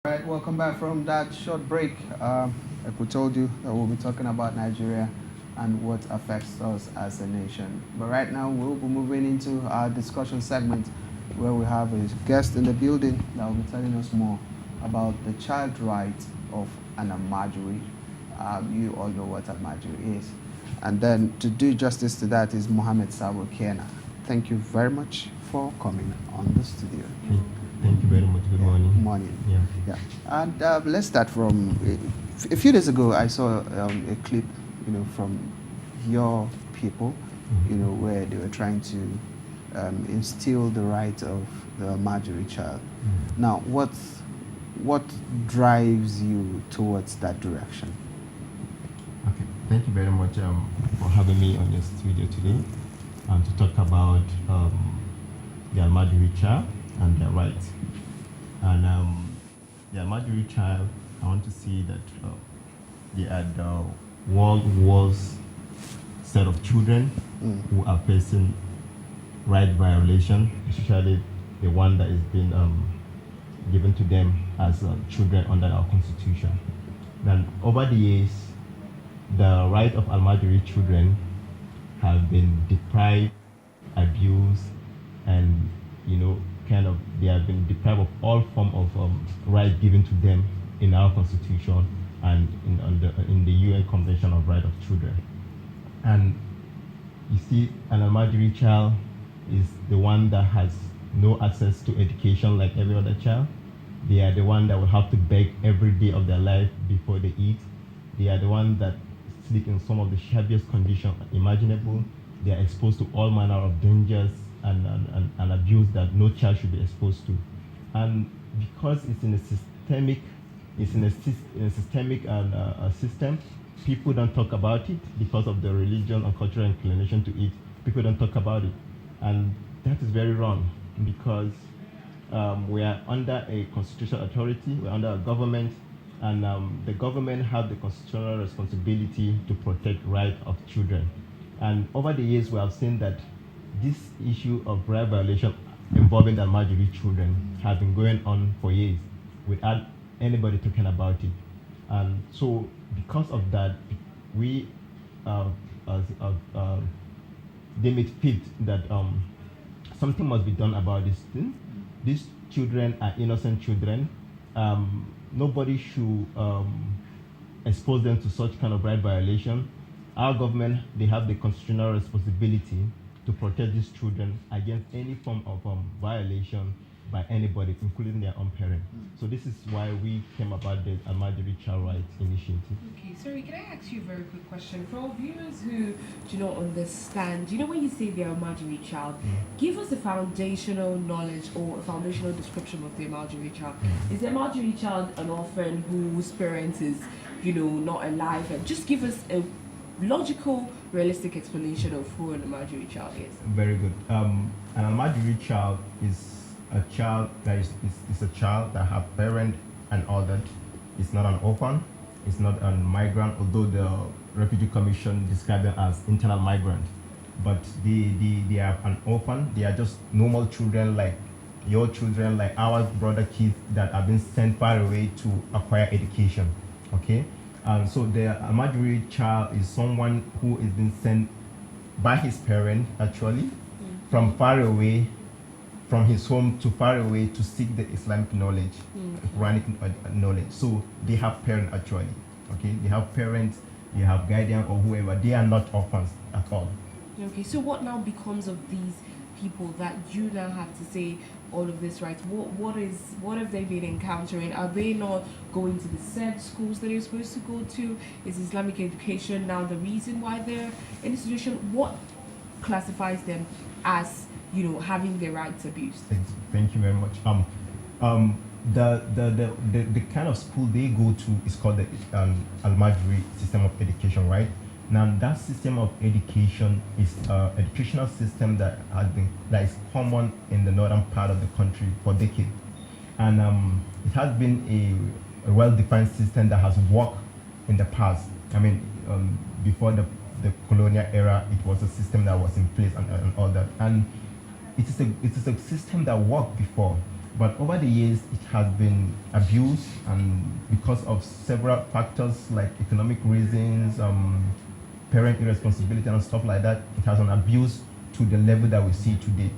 Right, welcome back from that short break. Like we told you, that we'll be talking about Nigeria and what affects us as a nation. But right now, we'll be moving into our discussion segment where we have a guest in the building that will be telling us more about the child rights of an Almajiri. You all know what Almajiri is. And then to do justice to that is Muhammed Sabo Keana. Thank you very much for coming on the studio. Thank you very much. Good morning. Morning. Yeah. Yeah. And let's start from a few days ago. I saw a clip, from your people, where they were trying to instill the right of the Almajiri child. Now, what drives you towards that direction? Okay. Thank you very much for having me on your studio today to talk about the Almajiri child and their rights. And the Almajiri child, I want to see that they are the world's set of children who are facing right violation, especially the one that is being given to them as children under our constitution. Then over the years, the right of Almajiri children have been deprived, abused, and they have been deprived of all form of right given to them in our constitution and in the UN Convention of Right of Children. And you see, an Almajiri child is the one that has no access to education like every other child. They are the one that will have to beg every day of their life before they eat. They are the one that sleep in some of the shabbiest conditions imaginable. They are exposed to all manner of dangers and abuse that no child should be exposed to. And because it's in a systemic system, people don't talk about it because of the religion and cultural inclination to it. People don't talk about it, and that is very wrong because we are under a constitutional authority, we're under a government, and the government have the constitutional responsibility to protect right of children. And over the years, we have seen that this issue of right violation involving the Almajiri children have been going on for years without anybody talking about it. And so because of that, we deem it fit that something must be done about this thing. These children are innocent children. Nobody should expose them to such kind of right violation. Our government, they have the constitutional responsibility to protect these children against any form of violation by anybody, including their own parent. So this is why we came about the Almajiri Child Rights Initiative. Okay, sorry, can I ask you a very quick question? For our viewers who do not understand, when you say the Almajiri child, give us a foundational knowledge or a foundational description of the Almajiri child. Is the Almajiri child an orphan whose parents is, not alive? And just give us a logical, realistic explanation of who an Almajiri child is. Very good. An Almajiri child is a child that is a child that have parent and all that. It's not an orphan. It's not a migrant, although the Refugee Commission described them as internal migrant. But they are an orphan. They are just normal children like your children, like our brother kids that have been sent far away to acquire education. Okay. So the Almajiri child is someone who is being sent by his parent, actually, from far away, from his home to far away to seek the Islamic knowledge, Quranic knowledge. So they have parents, actually. Okay, they have parents, they have guardian or whoever. They are not orphans at all. Okay, so what now becomes of these people that you now have to say all of this, right? What have they been encountering? Are they not going to the said schools that they're supposed to go to? Is Islamic education now the reason why they're in this situation? What classifies them as having their rights abused? Thank you very much. The kind of school they go to is called the Almajiri system of education, right? Now that system of education is an educational system that is common in the northern part of the country for decades, and it has been a well-defined system that has worked in the past. I mean, before the colonial era, it was a system that was in place and all that, and it is a system that worked before. But over the years, it has been abused, and because of several factors like economic reasons, parent irresponsibility and stuff like that, it has been abused to the level that we see today.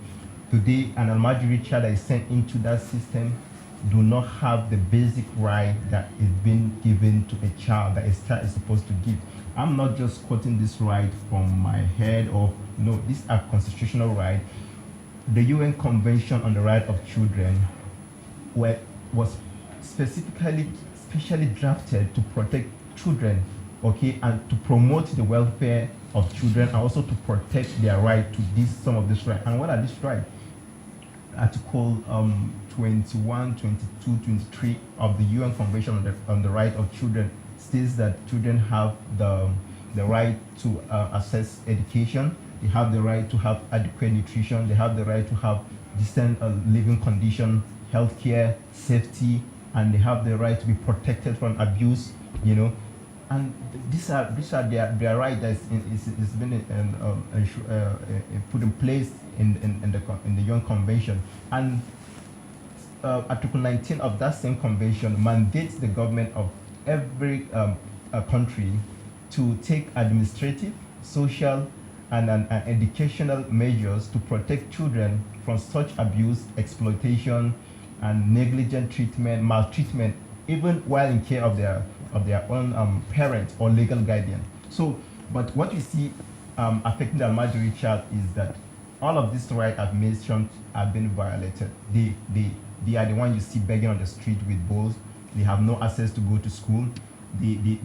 Today, an Almajiri child that is sent into that system do not have the basic right that is being given to a child that a child is supposed to give. I'm not just quoting this right from my head, or no, these are constitutional rights. The UN Convention on the Right of Children was specially drafted to protect children, okay, and to promote the welfare of children, and also to protect their right to some of this right. And what are these rights? Article 21, 22, 23 of the UN Convention on the Right of Children states that children have the right to access education, they have the right to have adequate nutrition, they have the right to have decent living condition, healthcare, safety, and they have the right to be protected from abuse, and these are their right that is been put in place in the UN Convention. And Article 19 of that same convention mandates the government of every country to take administrative, social, and educational measures to protect children from such abuse, exploitation, and negligent treatment, maltreatment, even while in care of their own parents or legal guardian. So, but what we see affecting the Almajiri child is that all of these rights I've mentioned have been violated. They are the ones you see begging on the street with bowls. They have no access to go to school. The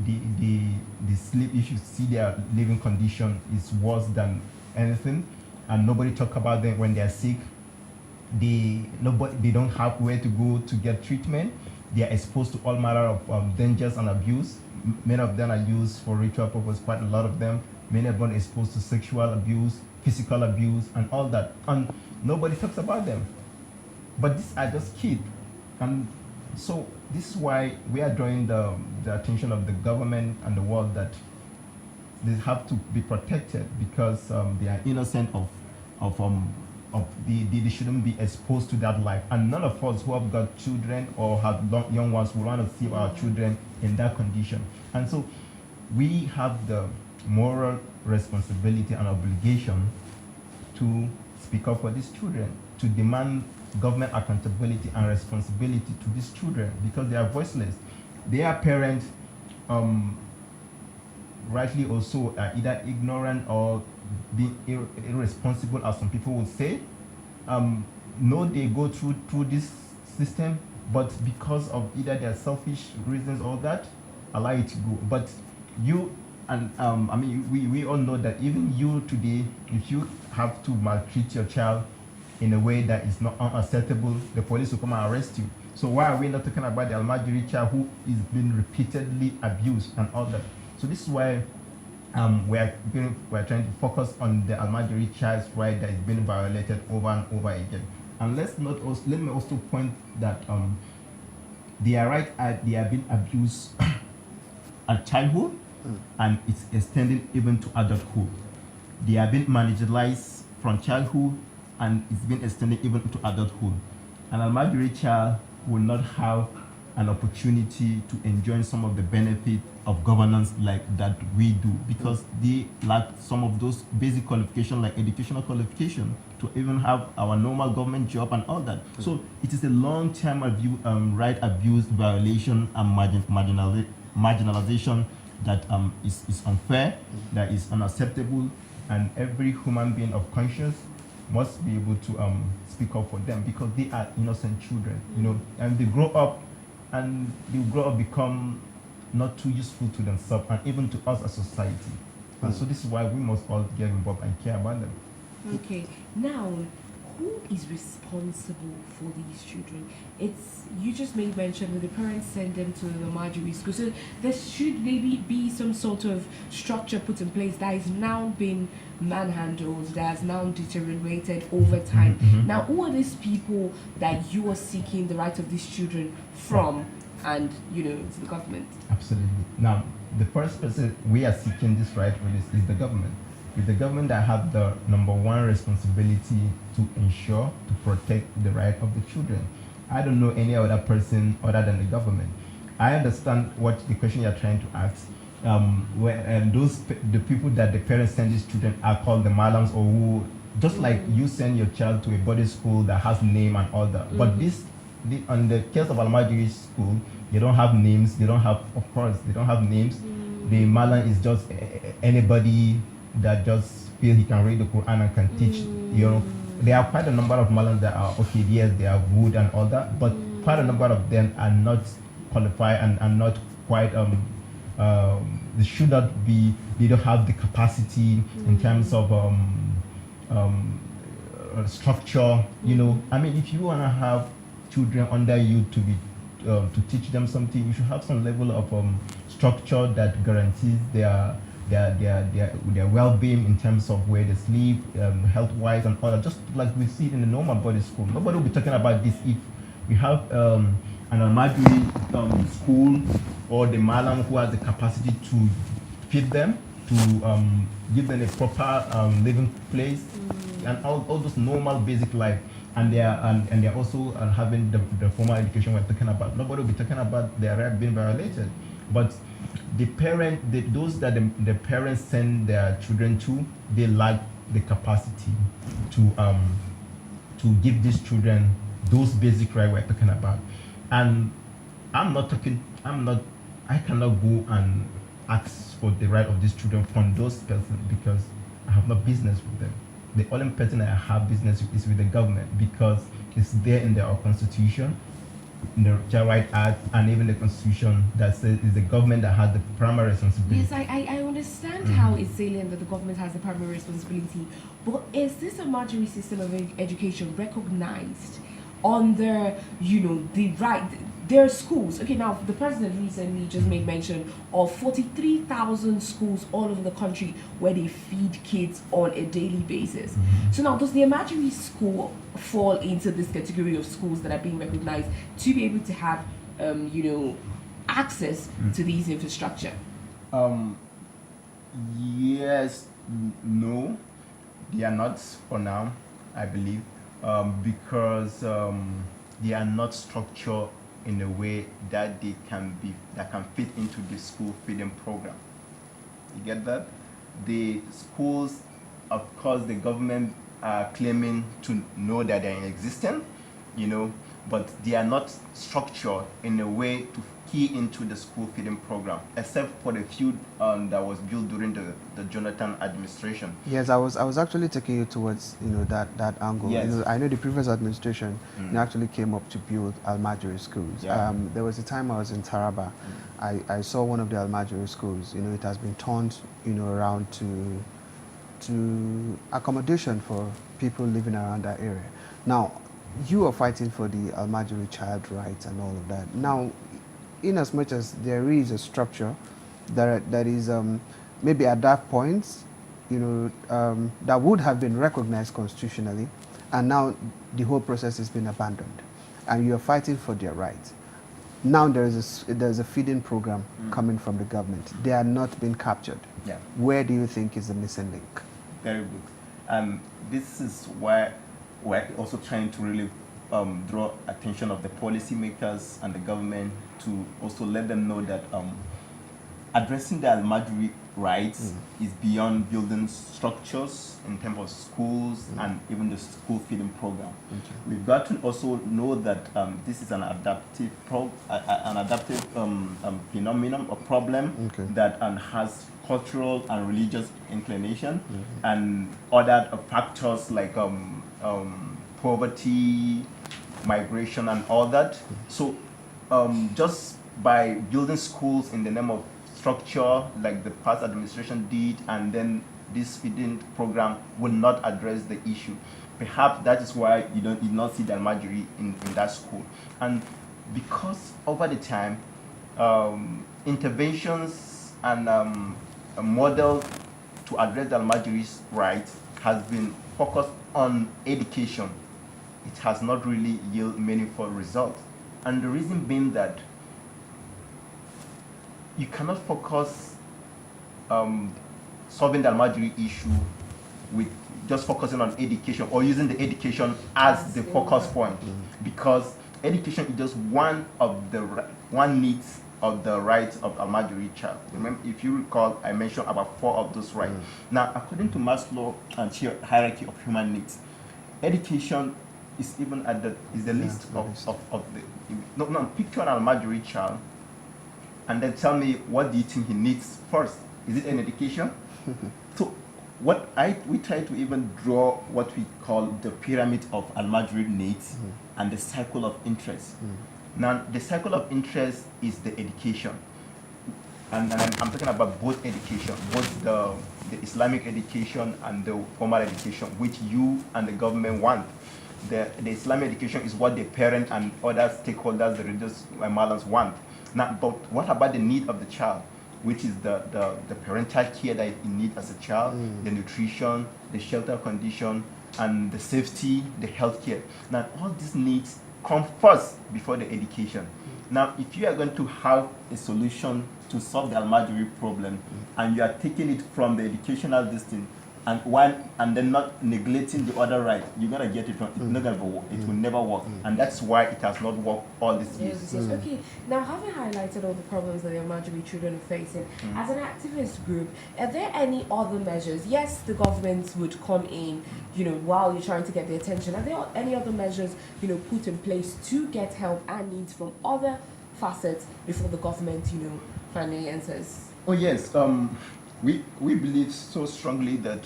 sleep, if you see their living condition, is worse than anything, and nobody talk about them when they are sick. They don't have where to go to get treatment. They are exposed to all manner of dangers and abuse. Many of them are used for ritual purpose, quite a lot of them. Many of them are exposed to sexual abuse, physical abuse, and all that. And nobody talks about them. But these are just kids. And so this is why we are drawing the attention of the government and the world that they have to be protected, because they are innocent they shouldn't be exposed to that life. And none of us who have got children or have young ones will want to see our children in that condition. And so we have the moral responsibility and obligation to speak up for these children, to demand government accountability and responsibility to these children, because they are voiceless. Their parents, rightly also, are either ignorant or being irresponsible, as some people would say. No, they go through this system, but because of either their selfish reasons or that, allow it to go. But you and we all know that even you today, if you have to maltreat your child in a way that is not unacceptable, the police will come and arrest you. So why are we not talking about the Almajiri child who is being repeatedly abused and all that? So this is why we're trying to focus on the Almajiri child's right that is being violated over and over again. And let me also point that their right they are being abused at childhood, and it's extending even to adulthood. They are being marginalized from childhood, and it's been extended even to adulthood. An Almajiri child will not have an opportunity to enjoy some of the benefit of governance like that we do, because they lack some of those basic qualifications like educational qualification to even have our normal government job and all that. So it is a long-term right abuse, violation, and marginalization that is unfair, that is unacceptable, and every human being of conscience must be able to speak up for them, because they are innocent children, and they grow up become not too useful to themselves and even to us as society. And so this is why we must all get involved and care about them. Okay, now who is responsible for these children? You just made mention that the parents send them to the Almajiri school, so there should maybe be some sort of structure put in place that is now being manhandled, that has now deteriorated over time. Mm-hmm. Now, who are these people that you are seeking the right of these children from, and to the government? Absolutely. Now, the first person we are seeking this right with is the government. With the government that have the number one responsibility to ensure, to protect the right of the children. I don't know any other person other than the government. I understand what the question you're trying to ask. The people that the parents send these children are called the malams, or who, just like you send your child to a boarding school that has name and all that. But on the case of Almajiri school, they don't have names. They don't have, of course, they don't have names. The malam is just anybody that just feel he can read the Quran and can teach. There are quite a number of malams that are okay. Yes, they are good and all that, but quite a number of them are not qualified and not quite they should not be. They don't have the capacity in terms of structure. I mean, if you wanna have children under you to be to teach them something, you should have some level of structure that guarantees their well-being in terms of where they sleep, health-wise and all that. Just like we see it in the normal body school. Nobody will be talking about this if we have an Almajiri school or the malam who has the capacity to feed them, to give them a proper living place, and all those normal basic life. And they are also having the formal education we're talking about. Nobody will be talking about their right being violated, but those that the parents send their children to, they lack the capacity to give these children those basic rights we're talking about. And I cannot go and ask for the right of these children from those persons because I have no business with them. The only person I have business with is with the government, because it's there in their constitution, in the Child Rights Act, and even the constitution that says it's the government that has the primary responsibility. Yes, I understand how it's salient that the government has the primary responsibility, but is this Almajiri system of education recognized under, the right? There are schools. Okay, now the president recently just made mention of 43,000 schools all over the country where they feed kids on a daily basis. So now, does the Almajiri school fall into this category of schools that are being recognized to be able to have, access to these infrastructure? Yes, no, they are not for now, I believe, because they are not structured in a way that can fit into the school feeding program. You get that? The schools, of course, the government are claiming to know that they're in existence, but they are not structured in a way to key into the school feeding program, except for the few that was built during the Jonathan administration. Yes, I was actually taking you towards that angle. Yes. I know the previous administration actually came up to build Almajiri schools. Yeah. There was a time I was in Taraba. I saw one of the Almajiri schools. It has been turned around to accommodation for people living around that area. Now, you are fighting for the Almajiri child rights and all of that. Now, in as much as there is a structure that is maybe at that point, that would have been recognized constitutionally, and now the whole process has been abandoned, and you are fighting for their rights. Now there's a feeding program coming from the government. They are not being captured. Yeah. Where do you think is the missing link? Very good. This is why we're also trying to really draw attention of the policymakers and the government to also let them know that addressing the Almajiri rights is beyond building structures in terms of schools and even the school feeding program. We've got to also know that this is an adaptive phenomenon or problem that has cultural and religious inclination and other factors like poverty, migration, and all that. So just by building schools in the name of structure, like the past administration did, and then this feeding program will not address the issue. Perhaps that is why you did not see the Almajiri in that school. And because over the time, interventions and a model to address the Almajiri's rights has been focused on education. It has not really yielded meaningful results. And the reason being that you cannot focus solving the Almajiri issue with just focusing on education or using the education as the focus point, because education is just one of the one needs of the rights of Almajiri child. Remember, if you recall, I mentioned about 4 of those rights. Now, according to Maslow and hierarchy of human needs, education is even at the list of the picture an Almajiri child and then tell me, what do you think he needs first? Is it an education? So we try to even draw what we call the pyramid of Almajiri needs and the cycle of interest. Now, the cycle of interest is the education. And I'm talking about both education, both the Islamic education and the formal education, which you and the government want. The Islamic education is what the parent and other stakeholders, the religious malams want. Now, but what about the need of the child, which is the parental care that you need as a child, the nutrition, the shelter condition, and the safety, the health care. Now, all these needs come first before the education. Now, if you are going to have a solution to solve the Almajiri problem, and you are taking it from the educational distance, and then not neglecting the other right, you're gonna get it wrong. It's not gonna work. It will never work, and that's why it has not worked all these years. Okay, now having highlighted all the problems that the Almajiri children are facing, as an activist group, are there any other measures? Yes, the government would come in, while you're trying to get the attention. Are there any other measures, put in place to get help and needs from other facets before the government, finally enters? Oh yes. We believe so strongly that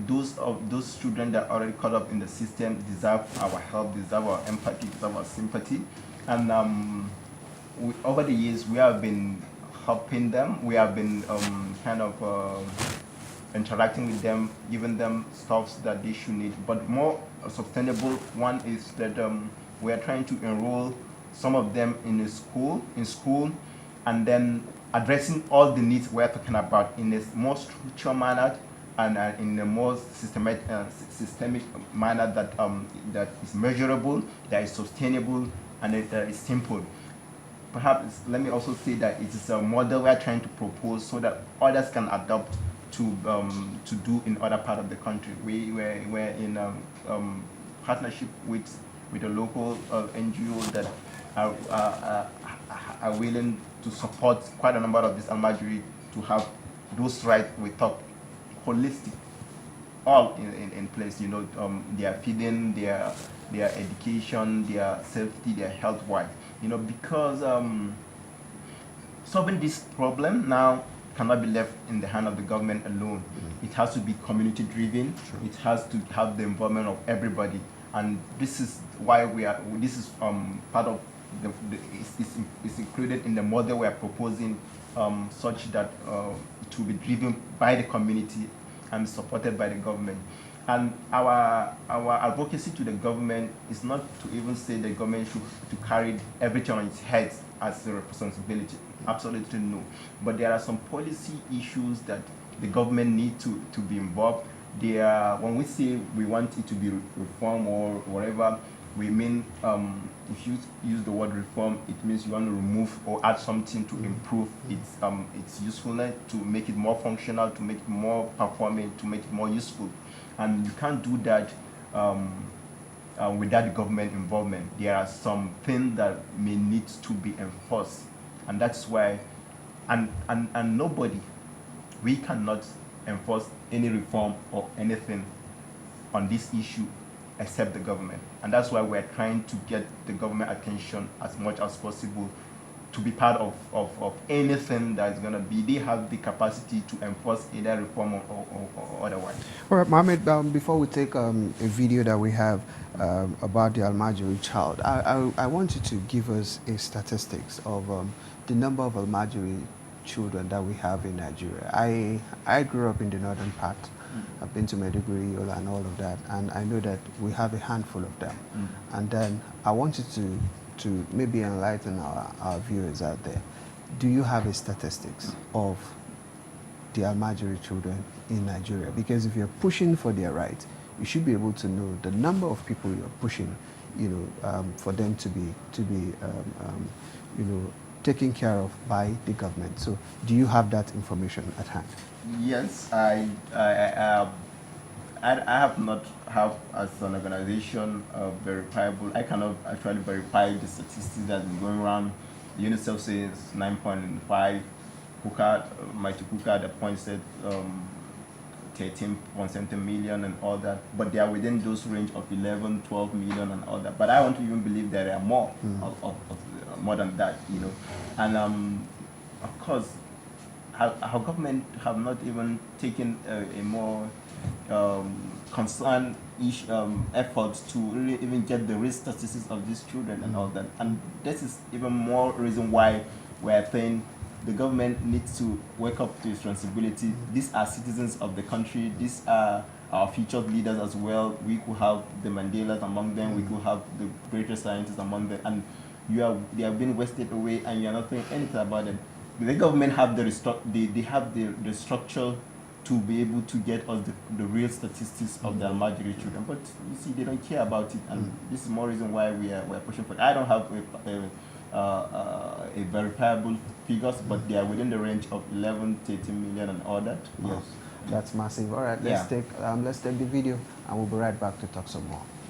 those children that are already caught up in the system deserve our help, deserve our empathy, deserve our sympathy, and over the years we have been helping them. We have been interacting with them, giving them stuff that they should need. But more sustainable one is that we are trying to enroll some of them in school, and then addressing all the needs we're talking about in a more structured manner and in a more systemic manner that is measurable, that is sustainable, and that is simple. Perhaps let me also say that it is a model we're trying to propose so that others can adopt to do in other part of the country. We're in partnership with a local NGO that are willing to support quite a number of these Almajiri to have those rights we talk holistic, all in place. Their feeding, their education, their safety, their health wise. Because solving this problem now cannot be left in the hand of the government alone. It has to be community driven. It has to have the involvement of everybody, and this is why this is part of it's included in the model we are proposing, such that it will be driven by the community and supported by the government. And our advocacy to the government is not to even say the government should to carry everything on its head as a responsibility. Absolutely no. But there are some policy issues that the government need to be involved. When we say we want it to be reform or whatever, we mean, if you use the word reform, it means you want to remove or add something to improve its usefulness, to make it more functional, to make it more performing, to make it more useful. And you can't do that without the government involvement. There are some things that may need to be enforced, and that's why, and nobody, we cannot enforce any reform or anything on this issue except the government. And that's why we're trying to get the government attention as much as possible to be part of anything that is going to be. They have the capacity to enforce either reform or otherwise. All right, Muhammad, before we take a video that we have about the Almajiri child, I want you to give us a statistics of the number of Almajiri children that we have in Nigeria. I grew up in the northern part. I've been to Maiduguri and all of that, and I know that we have a handful of them. And then I want you to maybe enlighten our viewers out there. Do you have a statistics of the Almajiri children in Nigeria? Because if you're pushing for their rights, you should be able to know the number of people you're pushing, for them to be taken care of by the government. So do you have that information at hand? Yes, I have not have as an organization verifiable. I cannot actually verify the statistics that's been going around. UNICEF says 9.5. Mighty Kuka at the point said 13.7 million and all that, but they are within those range of 11, 12 million and all that. But I want to even believe there are more of more than that, you know. And of course, our government have not even taken a more concerned efforts to really even get the risk statistics of these children and all that. And this is even more reason why we are saying the government needs to wake up to responsibility. These are citizens of the country. These are our future leaders as well. We could have the Mandelas among them. We could have the greatest scientists among them. And they have been wasted away, and you are not doing anything about them. The government have they have the structure to be able to get us the real statistics of the Almajiri children. But you see, they don't care about it, and this is more reason why we are pushing for it. I don't have a verifiable figures, but they are within the range of 11, 13 million and all that. Yes, that's massive. All right, let's take the video, and we'll be right back to talk some more.